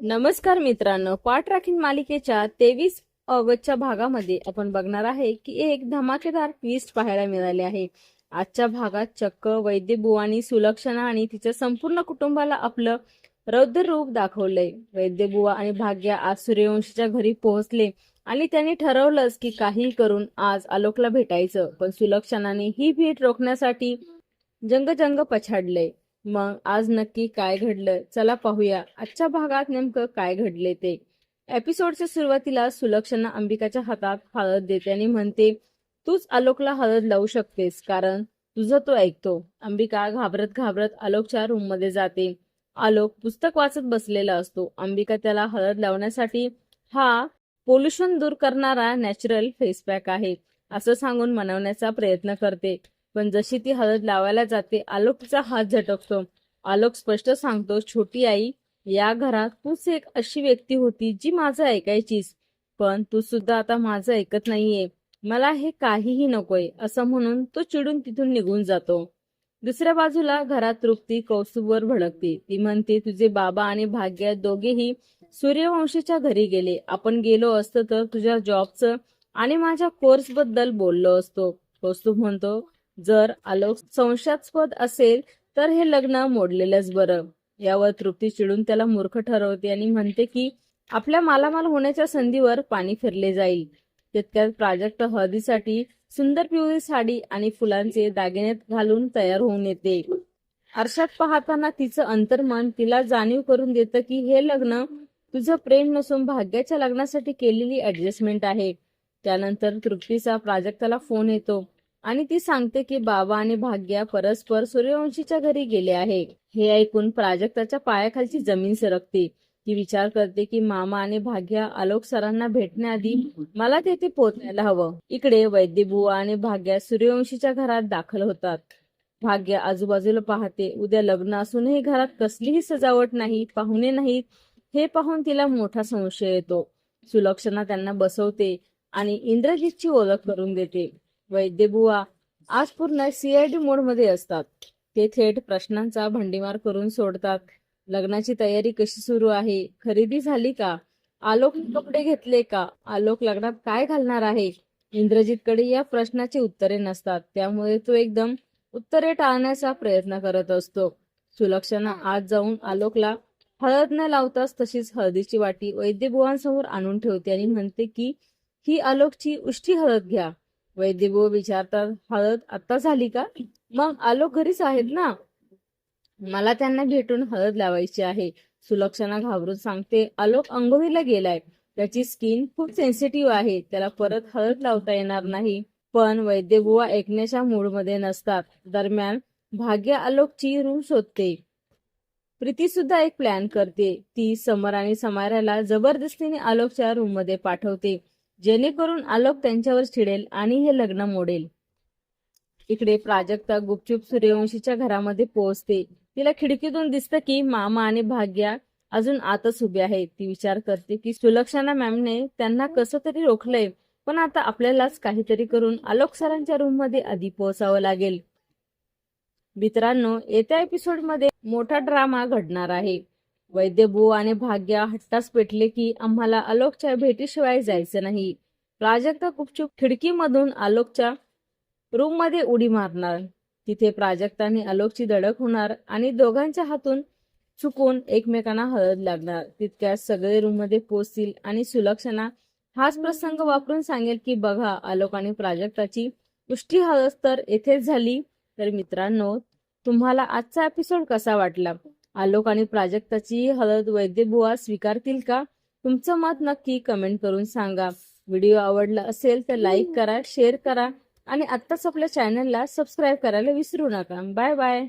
नमस्कार मित्रांनो, पाठ राखीन मालिकेच्या 23 ऑगस्टच्या भागामध्ये आपण बघणार आहे की एक धमाकेदार ट्विस्ट पाहायला मिळाले आहे। आजच्या भागात चक्क वैद्यबुवानी सुलक्षणा आणि तिच्या संपूर्ण कुटुंबाला आपलं रौद्र रूप दाखवलंय। वैद्यबुवा आणि भाग्या आज सूर्यवंशीच्या घरी पोहोचले आणि त्यांनी ठरवलंच की काही करून आज आलोकला भेटायचं, पण सुलक्षणाने ही भेट रोखण्यासाठी जंग पछाडले। मग आज नक्की काय घडलं, चला पाहूया आजच्या भागात नेमकं काय घडले ते। एपिसोडच्या सुरुवातीला सुलक्षणा अंबिकाच्या हातात हळद देते आणि म्हणते, तूच आलोकला हळद लावू शकतेस कारण तुझं तो ऐकतो। अंबिका घाबरत घाबरत आलोकच्या रूम मध्ये जाते। आलोक पुस्तक वाचत बसलेला असतो। अंबिका त्याला हळद लावण्यासाठी हा पोल्युशन दूर करणारा नॅचरल फेस पॅक आहे असं सांगून मनवण्याचा प्रयत्न करते, पण जशी ती हळद लावायला जाते आलोक तिचा हात झटकतो। आलोक स्पष्ट सांगतो, छोटी आई, या घरात तूच एक अशी व्यक्ती होती जी माझं ऐकायचीस, पण तू सुद्धा आता माझं ऐकत नाहीये, मला हे काहीही नकोय असं म्हणून तो चिडून तिथून निघून जातो। दुसऱ्या बाजूला घरात तृप्ती कौस्तुभवर भडकते। ती म्हणते, तुझे बाबा आणि भाग्य दोघेही सूर्यवंशीच्या घरी गेले, आपण गेलो असतो तर तुझ्या जॉबचं आणि माझ्या कोर्स बद्दल बोललो असतो। कौस्तुभ म्हणतो, जर आलोक संशयास्पद असेल तर हे लग्न मोडलेलंच बरं। यावर तृप्ती चिडून त्याला मूर्ख ठरवते आणि म्हणते की आपल्या मालामाल होण्याच्या संधीवर पाणी फिरले जाईल। तितक्यात प्राजक्त हळदीसाठी सुंदर पिवळी साडी आणि फुलांचे दागिने घालून तयार होऊन येते। आरशात पाहताना तिचं अंतर्मन तिला जाणीव करून देतं की हे लग्न तुझं प्रेम नसून भाग्याच्या लग्नासाठी केलेली ऍडजस्टमेंट आहे। त्यानंतर तृप्तीचा प्राजक्ताला फोन येतो आणि ती सांगते की बाबा आणि भाग्या परस्पर सूर्यवंशीच्या घरी गेले आहे। हे ऐकून प्राजक्ताच्या पायाखालची जमीन सरकते। ती विचार करते की मामा आणि भाग्या आलोक सरांना भेटण्याआधी मला तेथे पोहोचायला हवं। इकडे वैद्यबुवा आणि भाग्या सूर्यवंशीच्या घरात दाखल होतात। भाग्या आजूबाजूला पाहते, उद्या लग्न असूनही घरात कसलीही सजावट नाही, पाहुणे नाहीत। हे पाहून तिला मोठा संशय येतो। सुलक्षणा त्यांना बसवते आणि इंद्रजितची ओळख करून देते। वैद्यबुवा आज पूर्ण सीआयडी मोड मध्ये असतात। ते थेट प्रश्नांचा भंडीमार करून सोडतात। लग्नाची तयारी कशी सुरू आहे, खरेदी झाली का, आलोक कपडे घेतले का, आलोक लग्नात काय घालणार आहे। इंद्रजितकडे या प्रश्नाची उत्तरे नसतात, त्यामुळे तो एकदम उत्तरे टाळण्याचा प्रयत्न करत असतो। सुलक्षणा आज जाऊन आलोकला हळद न लावताच तशीच हळदीची वाटी वैद्यबुवांसमोर आणून ठेवते आणि म्हणते की ही आलोकची उष्टी हळद घ्या। वैद्यबुवा विचारतात, हळद आता झाली का, मग आलोक घरीच आहेत ना, मला त्यांना भेटून हळद लावायची आहे। सुलक्षणा घाबरून सांगते, आलोक अंघोळीला गेलाय, त्याची स्किन खूप सेन्सिटिव्ह आहे, त्याला परत हळद लावता येणार नाही। पण वैद्यबुवा ऐकण्याच्या मूडमध्ये नसतात। दरम्यान भाग्य आलोकची रूम शोधते। प्रीती सुद्धा एक प्लॅन करते। ती समर आणि समायराला जबरदस्तीने आलोकच्या रूम मध्ये पाठवते, जेणेकरून आलोक त्यांच्यावर चिडेल आणि हे लग्न मोडेल। इकडे प्राजक्ता गुपचूप सूर्यवंशीच्या घरामध्ये पोहोचते। तिला खिडकीतून दिसतं की मामा आणि भाग्या अजून आतच उभे आहेत। ती विचार करते की सुलक्षणा मॅमने त्यांना कसं तरी रोखलंय, पण आता आपल्यालाच काहीतरी करून आलोक सरांच्या रूम मध्ये आधी पोहोचावं लागेल। मित्रांनो, येत्या एपिसोड मध्ये मोठा ड्रामा घडणार आहे। वैद्यबुवा आणि भाग्या हट्टास पेटले की आम्हाला आलोकच्या भेटीशिवाय जायचं नाही। प्राजक्ता गुपचूप खिडकीमधून आलोकच्या रूम मध्ये उडी मारणार। तिथे प्राजक्ताने आलोकची धडक होणार आणि दोघांच्या हातून चुकून एकमेकांना हळद लागणार। तितक्यात सगळे रूम मध्ये पोहोचतील आणि सुलक्षणा हाच प्रसंग वापरून सांगेल की बघा, आलोक आणि प्राजक्ताची उष्टी हळद तर येथेच झाली। तर मित्रांनो, तुम्हाला आजचा एपिसोड कसा वाटला? आलोक आणि प्राजक्ताची हळद वैद्यबुवा स्वीकारतील का? तुमचं मत नक्की कमेंट करून सांगा। व्हिडिओ आवडला असेल तर लाईक करा, शेअर करा आणि आत्ताच आपल्या चॅनलला सबस्क्राईब करायला विसरू नका। Bye bye.